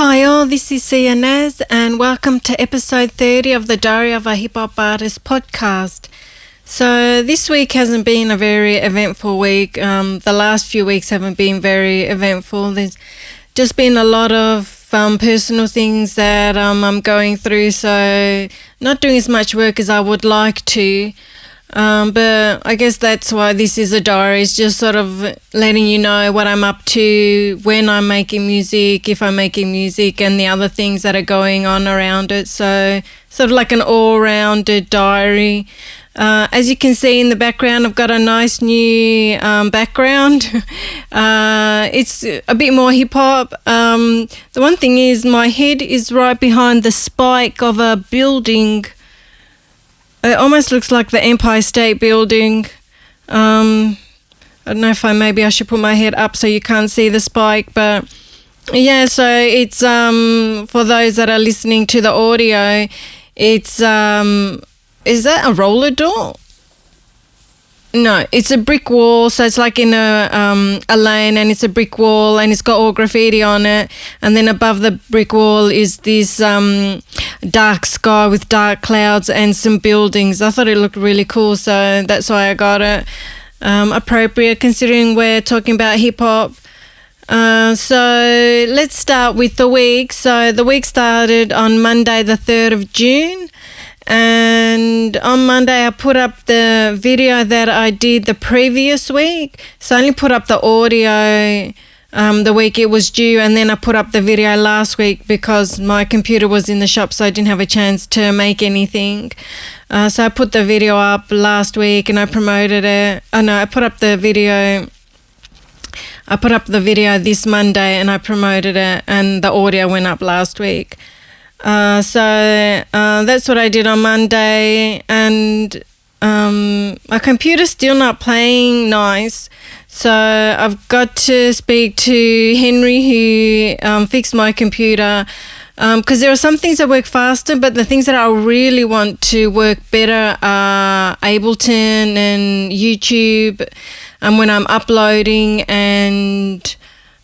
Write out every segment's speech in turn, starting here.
Hi all, this is Sia Naz and welcome to episode 30 of the Diary of a Hip Hop Artist podcast. So this week hasn't been a very eventful week. The last few weeks haven't been very eventful. There's just been a lot of personal things that I'm going through, so not doing as much work as I would like to. But I guess that's why this is a diary. It's just sort of letting you know what I'm up to, when I'm making music, if I'm making music, and the other things that are going on around it. So sort of like an all-rounded diary. As you can see in the background, I've got a nice new background. It's a bit more hip-hop. The one thing is my head is right behind the spike of a building. It almost looks like the Empire State Building. I don't know if maybe I should put my head up so you can't see the spike, but yeah, so it's for those that are listening to the audio, it's is that a roller door? No, it's a brick wall, so it's like in a lane, and it's a brick wall, and it's got all graffiti on it, and then above the brick wall is this dark sky with dark clouds and some buildings. I thought it looked really cool, so that's why I got it. Appropriate considering we're talking about hip-hop. So let's start with the week. So the week started on Monday the 3rd of June. And on Monday, I put up the video that I did the previous week. So I only put up the audio the week it was due, and then I put up the video last week because my computer was in the shop, so I didn't have a chance to make anything. So I put the video up last week and I promoted it. I put up the video. I put up the video this Monday and I promoted it, and the audio went up last week. So that's what I did on Monday, and my computer's still not playing nice, so I've got to speak to Henry who fixed my computer, because there are some things that work faster, but the things that I really want to work better are Ableton and YouTube, when I'm uploading, and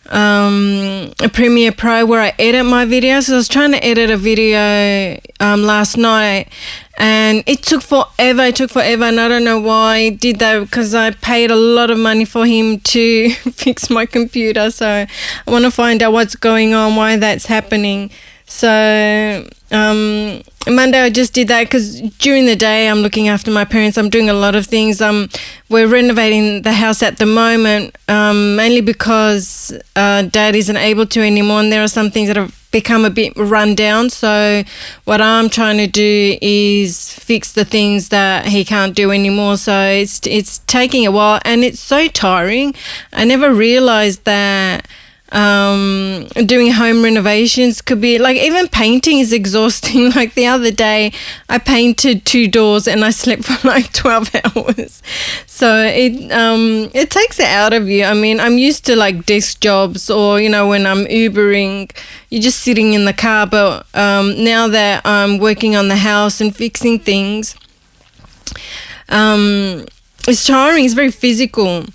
a Premiere Pro where I edit my videos. So I was trying to edit a video last night, and it took forever, and I don't know why I did that, because I paid a lot of money for him to fix my computer, so I want to find out what's going on, why that's happening. So Monday I just did that because during the day I'm looking after my parents. I'm doing a lot of things. We're renovating the house at the moment, mainly because Dad isn't able to anymore, and there are some things that have become a bit run down. So what I'm trying to do is fix the things that he can't do anymore. So it's taking a while, and it's so tiring. I never realized that doing home renovations could be like, even painting is exhausting. Like the other day I painted 2 doors and I slept for like 12 hours. So it takes it out of you. I mean, I'm used to like desk jobs, or when I'm Ubering, you're just sitting in the car, but now that I'm working on the house and fixing things, it's tiring. It's very physical.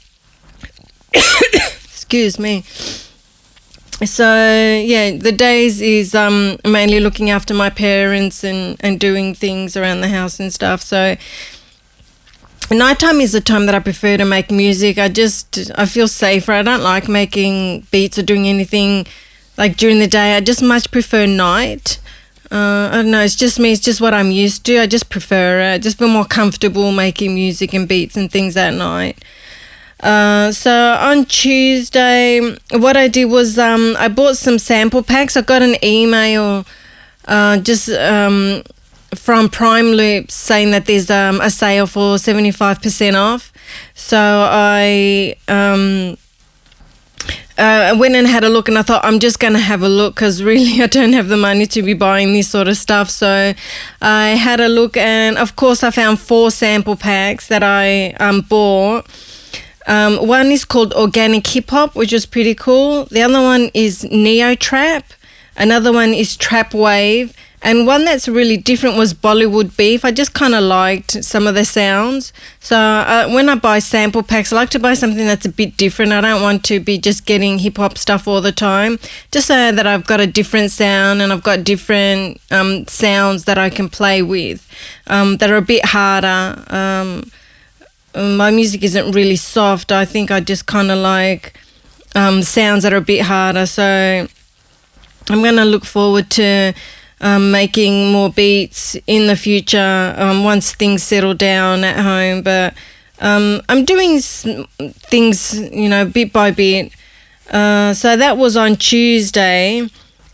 Excuse me. So yeah, the days is mainly looking after my parents and doing things around the house and stuff. So nighttime is the time that I prefer to make music. I feel safer. I don't like making beats or doing anything like during the day. I just much prefer night. I don't know, it's just me, it's just what I'm used to. I just prefer it. I just feel more comfortable making music and beats and things at night. So on Tuesday, what I did was I bought some sample packs. I got an email from Prime Loops saying that there's a sale for 75% off. So I went and had a look, and I thought I'm just going to have a look because really I don't have the money to be buying this sort of stuff. So I had a look, and of course I found 4 sample packs that I bought. One is called Organic Hip Hop, which is pretty cool. The other one is Neo Trap. Another one is Trap Wave. And one that's really different was Bollywood Beef. I just kind of liked some of the sounds. So when I buy sample packs, I like to buy something that's a bit different. I don't want to be just getting hip-hop stuff all the time, just so that I've got a different sound and I've got different sounds that I can play with that are a bit harder. My music isn't really soft. I think I just kind of like sounds that are a bit harder. So I'm going to look forward to making more beats in the future once things settle down at home. But I'm doing things, bit by bit. So that was on Tuesday.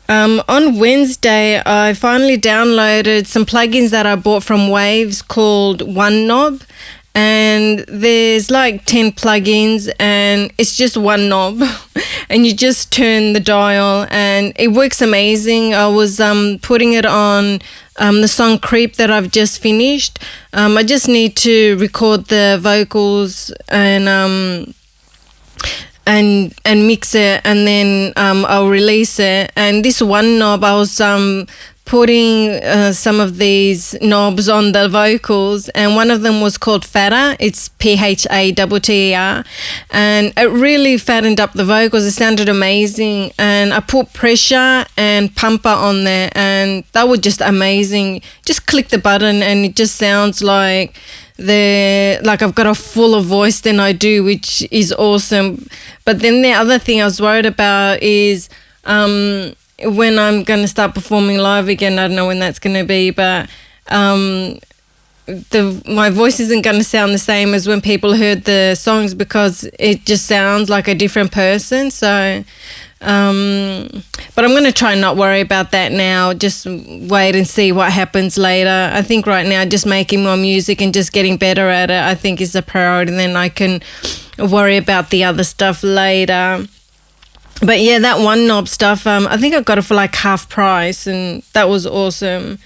On Wednesday, I finally downloaded some plugins that I bought from Waves called OneKnob. And there's like 10 plugins and it's just one knob and you just turn the dial and it works amazing. I was putting it on the song Creep that I've just finished. I just need to record the vocals and mix it, and then I'll release it. And this one knob, I was putting some of these knobs on the vocals, and one of them was called Fatter. It's P-H-A-T-T-E-R, and it really fattened up the vocals. It sounded amazing, and I put Pressure and Pumper on there, and that was just amazing. Just click the button and it just sounds like I've got a fuller voice than I do, which is awesome. But then the other thing I was worried about is when I'm going to start performing live again. I don't know when that's going to be, but my voice isn't going to sound the same as when people heard the songs, because it just sounds like a different person. So but I'm going to try and not worry about that now. Just wait and see what happens later. I think right now just making more music and just getting better at it, I think, is a priority. Then I can worry about the other stuff later. But yeah, that one knob stuff, I think I got it for like half price, and that was awesome.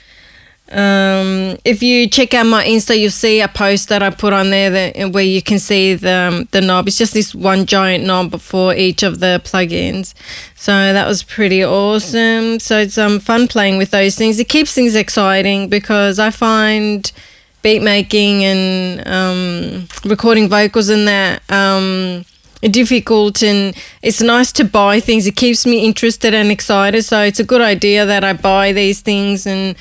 If you check out my Insta, you'll see a post that I put on there where you can see the knob. It's just this one giant knob for each of the plugins. So that was pretty awesome. So it's fun playing with those things. It keeps things exciting, because I find beat making and recording vocals and that difficult, and it's nice to buy things. It keeps me interested and excited, so it's a good idea that I buy these things and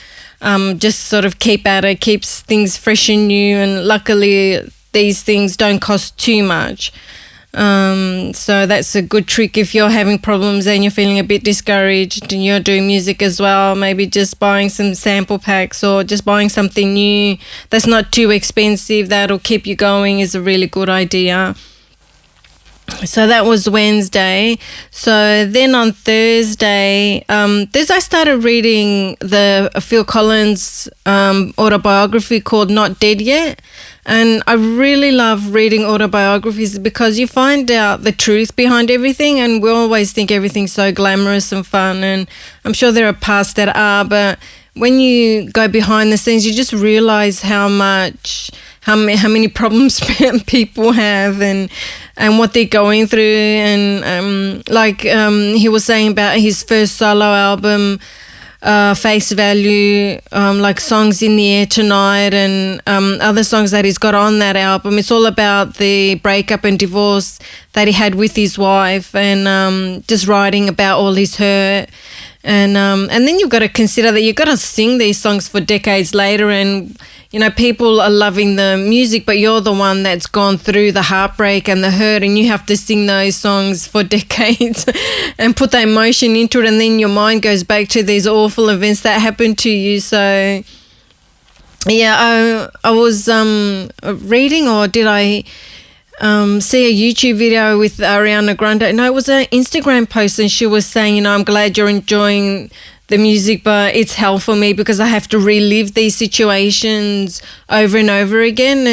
just sort of keep at it, keeps things fresh and new, and luckily these things don't cost too much. So that's a good trick if you're having problems and you're feeling a bit discouraged and you're doing music as well. Maybe just buying some sample packs or just buying something new that's not too expensive, that'll keep you going, is a really good idea. So that was Wednesday. So then on Thursday, I started reading the Phil Collins autobiography called Not Dead Yet. And I really love reading autobiographies, because you find out the truth behind everything, and we always think everything's so glamorous and fun, and I'm sure there are parts that are, but when you go behind the scenes, you just realise how many problems people have and what they're going through. And he was saying about his first solo album, Face Value, like Songs in the Air Tonight, and other songs that he's got on that album. It's all about the breakup and divorce that he had with his wife, and just writing about all his hurt. And then you've got to consider that you've got to sing these songs for decades later, and people are loving the music, but you're the one that's gone through the heartbreak and the hurt, and you have to sing those songs for decades and put that emotion into it, and then your mind goes back to these awful events that happened to you. So yeah, I was reading, or did I see a YouTube video with Ariana Grande? No, it was an Instagram post, and she was saying, I'm glad you're enjoying the music, but it's hell for me because I have to relive these situations over and over again.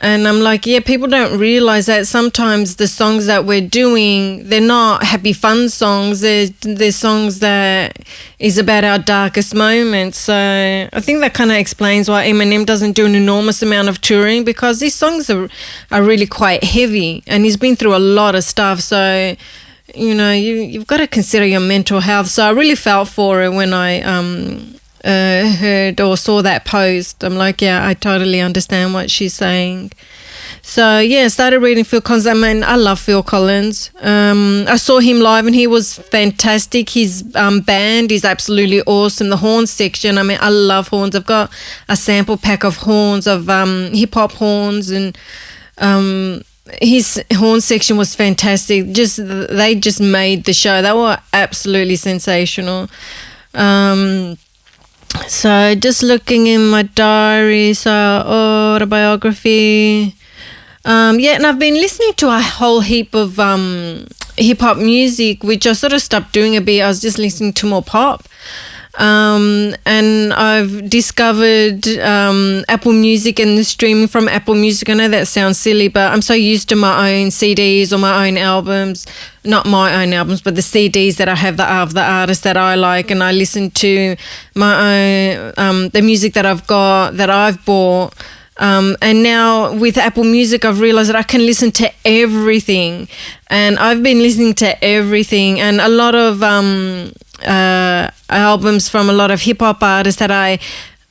And I'm like, yeah, people don't realize that sometimes the songs that we're doing, they're not happy fun songs. They're songs that is about our darkest moments. So I think that kind of explains why Eminem doesn't do an enormous amount of touring, because these songs are really quite heavy, and he's been through a lot of stuff. So you've got to consider your mental health. So I really felt for her when I heard or saw that post. I'm like, yeah, I totally understand what she's saying. So yeah, I started reading Phil Collins. I mean, I love Phil Collins. I saw him live and he was fantastic. His band is absolutely awesome. The horn section, I mean, I love horns. I've got a sample pack of horns, of hip-hop horns, and his horn section was fantastic. They just made the show. They were absolutely sensational. So just looking in my diary, so autobiography. And I've been listening to a whole heap of hip-hop music, which I sort of stopped doing a bit. I was just listening to more pop. And I've discovered Apple Music and the streaming from Apple Music. I know that sounds silly, but I'm so used to my own CDs or my own albums. Not my own albums, but the CDs that I have of the artists that I like, and I listen to my own the music that I've got, that I've bought. And now with Apple Music, I've realized that I can listen to everything, and I've been listening to everything, and a lot of albums from a lot of hip hop artists that I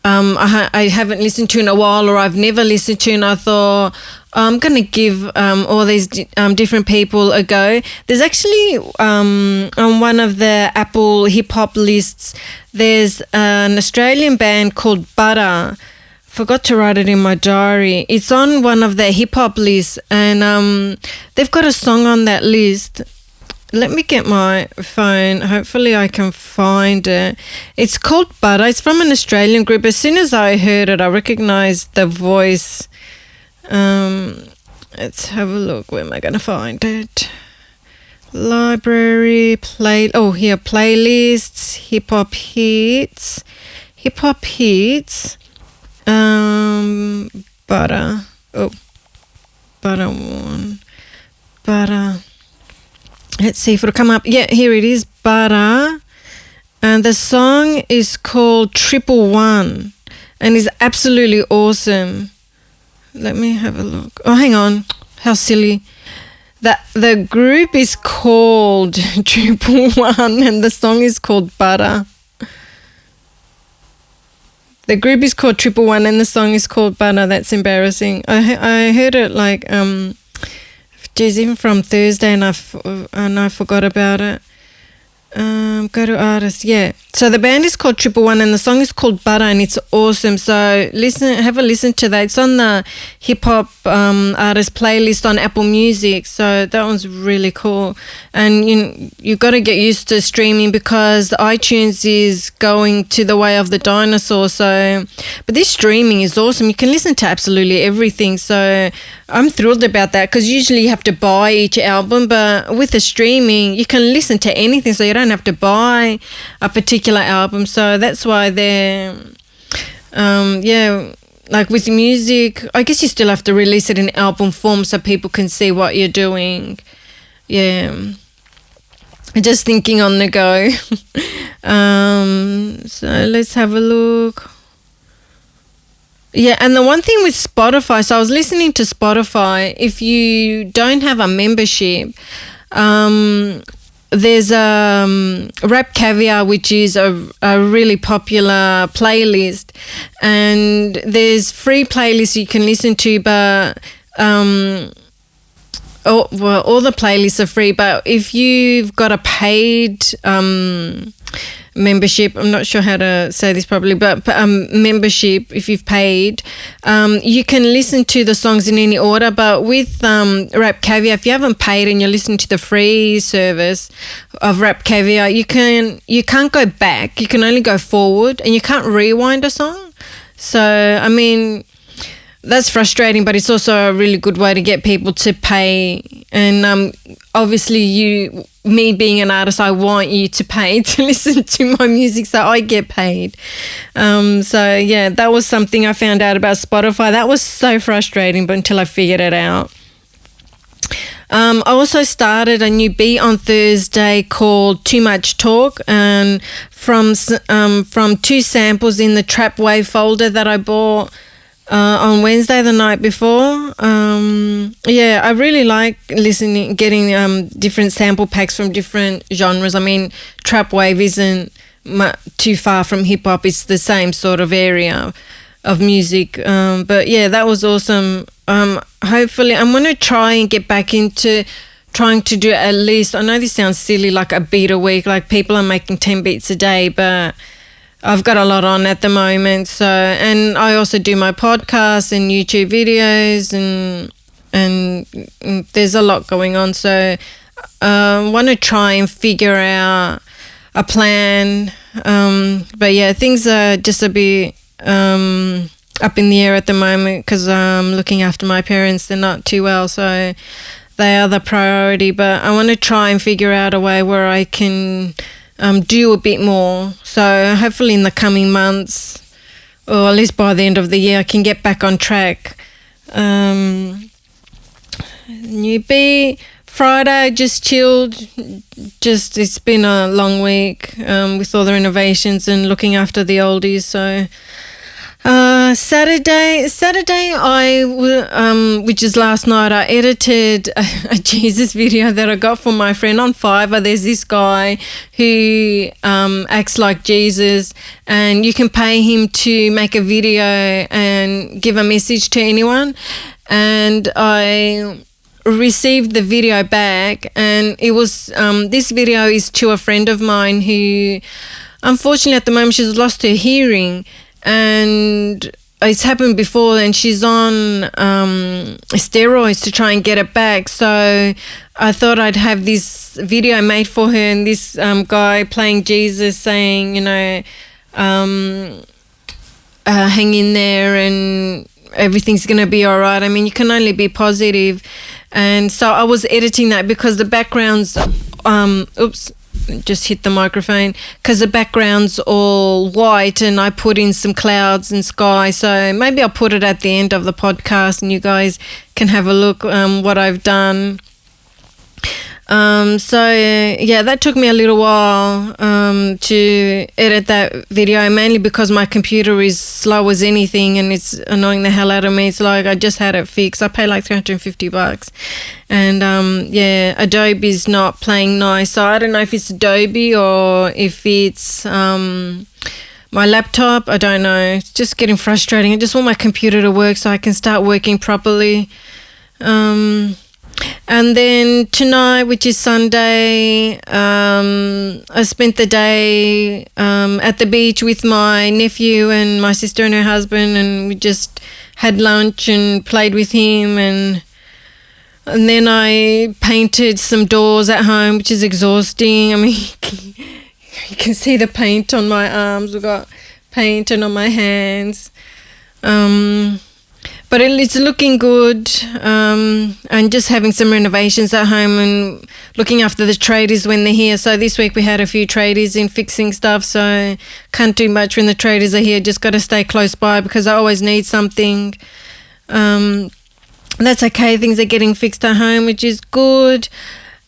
haven't listened to in a while, or I've never listened to, and I thought I'm gonna give all these different people a go. There's actually on one of the Apple hip hop lists, there's an Australian band called Butter. Forgot to write it in my diary. It's on one of their hip-hop lists, and they've got a song on that list. Let me get my phone. Hopefully I can find it. It's called Butter. It's from an Australian group. As soon as I heard it, I recognised the voice. Let's have a look. Where am I going to find it? Library, here, playlists, hip-hop hits. Hip-hop hits. Butter. Butter one. Butter. Let's see if it'll come up. Yeah, here it is. Butter. And the song is called 111 and is absolutely awesome. Let me have a look. Oh, hang on. How silly. The group is called 111 and the song is called Butter. The group is called 111 and the song is called Butter. That's embarrassing. I heard it even from Thursday and I forgot about it. Go to artists, yeah. So the band is called 111 and the song is called Butter and it's awesome. So have a listen to that. It's on the hip hop artist playlist on Apple Music. So that one's really cool. And you've got to get used to streaming because iTunes is going to the way of the dinosaur. So, but this streaming is awesome. You can listen to absolutely everything. So I'm thrilled about that because usually you have to buy each album, but with the streaming you can listen to anything. So you don't have to buy a particular album. So that's why they're like with music, I guess you still have to release it in album form so people can see what you're doing. Yeah, just thinking on the go. So let's have a look. Yeah, and the one thing with Spotify, so I was listening to Spotify, if you don't have a membership, there's Rap Caviar, which is a really popular playlist, and there's free playlists you can listen to, but all the playlists are free, but if you've got a paid membership, I'm not sure how to say this properly, but membership, if you've paid, you can listen to the songs in any order. But with Rap Caviar, if you haven't paid and you're listening to the free service of Rap Caviar, you can't go back, you can only go forward, and you can't rewind a song. So I mean, that's frustrating, but it's also a really good way to get people to pay. And obviously me being an artist, I want you to pay to listen to my music, so I get paid. So yeah, that was something I found out about Spotify. That was so frustrating, but until I figured it out. I also started a new beat on Thursday called Too Much Talk, and from 2 samples in the Trap Wave folder that I bought on Wednesday the night before. Yeah, I really like getting different sample packs from different genres. I mean, trap wave isn't too far from hip hop. It's the same sort of area of music. But yeah, that was awesome. Hopefully, I'm going to try and get back into trying to do at least, I know this sounds silly, like a beat a week, like people are making 10 beats a day, but I've got a lot on at the moment. So, and I also do my podcasts and YouTube videos and there's a lot going on. So I want to try and figure out a plan. But yeah, things are just a bit up in the air at the moment because I'm looking after my parents. They're not too well, so they are the priority. But I want to try and figure out a way where I can do a bit more. So hopefully in the coming months, or at least by the end of the year, I can get back on track. New beat. Friday, just chilled. It's been a long week with all the renovations and looking after the oldies. So Saturday, which is last night, I edited a Jesus video that I got from my friend on Fiverr. There's this guy who acts like Jesus, and you can pay him to make a video and give a message to anyone. And I received the video back, and it was this video is to a friend of mine who unfortunately at the moment she's lost her hearing, and it's happened before, and she's on steroids to try and get it back. So I thought I'd have this video made for her, and this guy playing Jesus saying, hang in there and everything's going to be all right. I mean, you can only be positive. And so I was editing that because the background's, just hit the microphone, because the background's all white and I put in some clouds and sky. So maybe I'll put it at the end of the podcast and you guys can have a look what I've done. That took me a little while to edit that video, mainly because my computer is slow as anything and it's annoying the hell out of me. It's like I just had it fixed. I paid like $350 and Adobe's not playing nice. So I don't know if it's Adobe or if it's my laptop. I don't know. It's just getting frustrating. I just want my computer to work so I can start working properly. And then tonight, which is Sunday, I spent the day at the beach with my nephew and my sister and her husband, and we just had lunch and played with him, and then I painted some doors at home, which is exhausting. I mean, you can see the paint on my arms. We've got paint and on my hands. But it's looking good, and just having some renovations at home and looking after the tradies when they're here. So this week we had a few tradies in fixing stuff, so can't do much when the tradies are here. Just got to stay close by because I always need something. That's okay. Things are getting fixed at home, which is good.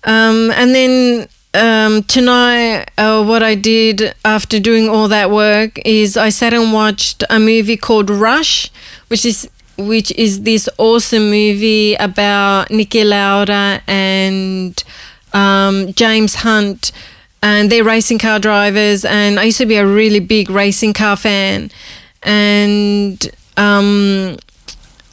And then tonight, what I did after doing all that work is I sat and watched a movie called Rush, which is this awesome movie about Niki Lauda and James Hunt, and they're racing car drivers, and I used to be a really big racing car fan, and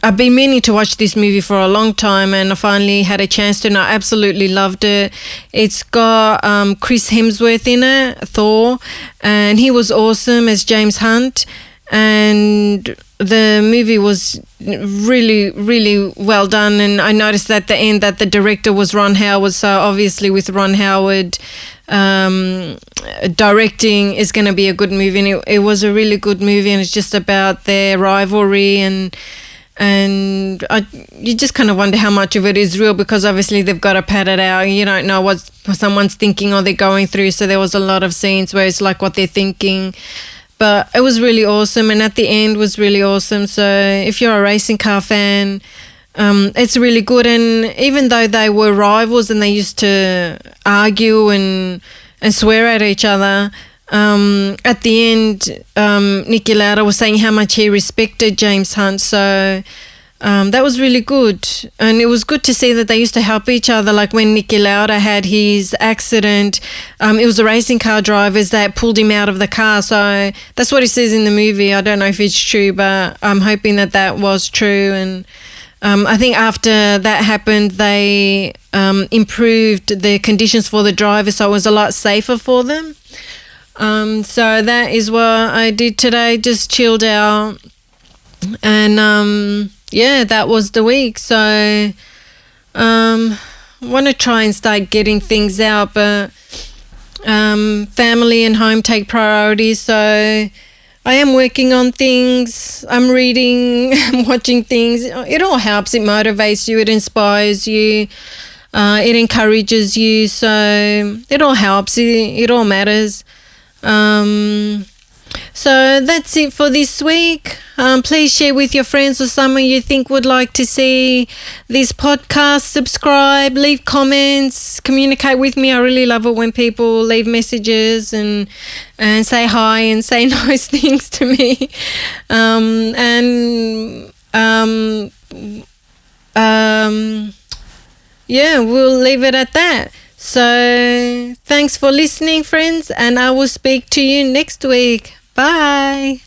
I've been meaning to watch this movie for a long time, and I finally had a chance to, and I absolutely loved it. It's got Chris Hemsworth in it, Thor, and he was awesome as James Hunt, and the movie was really, really well done. And I noticed at the end that the director was Ron Howard, so obviously with Ron Howard directing is going to be a good movie, and it was a really good movie, and it's just about their rivalry, and you just kind of wonder how much of it is real, because obviously they've got to pad it out. You don't know what someone's thinking or they're going through, so there was a lot of scenes where it's like what they're thinking. But it was really awesome, and at the end was really awesome. So if you're a racing car fan, it's really good. And even though they were rivals and they used to argue and swear at each other, at the end, Niki Lauda was saying how much he respected James Hunt. So that was really good. And it was good to see that they used to help each other. Like when Niki Lauda had his accident, it was the racing car drivers that pulled him out of the car. So that's what he says in the movie. I don't know if it's true, but I'm hoping that that was true. And I think after that happened, they improved the conditions for the drivers, so it was a lot safer for them. So that is what I did today, just chilled out. And yeah, that was the week. So want to try and start getting things out, but family and home take priority. So I am working on things, I'm reading, I'm watching things. It all helps, it motivates you, it inspires you, it encourages you. So it all helps, it all matters. So that's it for this week. Please share with your friends or someone you think would like to see this podcast. Subscribe, leave comments, communicate with me. I really love it when people leave messages and say hi and say nice things to me. Yeah, we'll leave it at that. So thanks for listening, friends, and I will speak to you next week. Bye.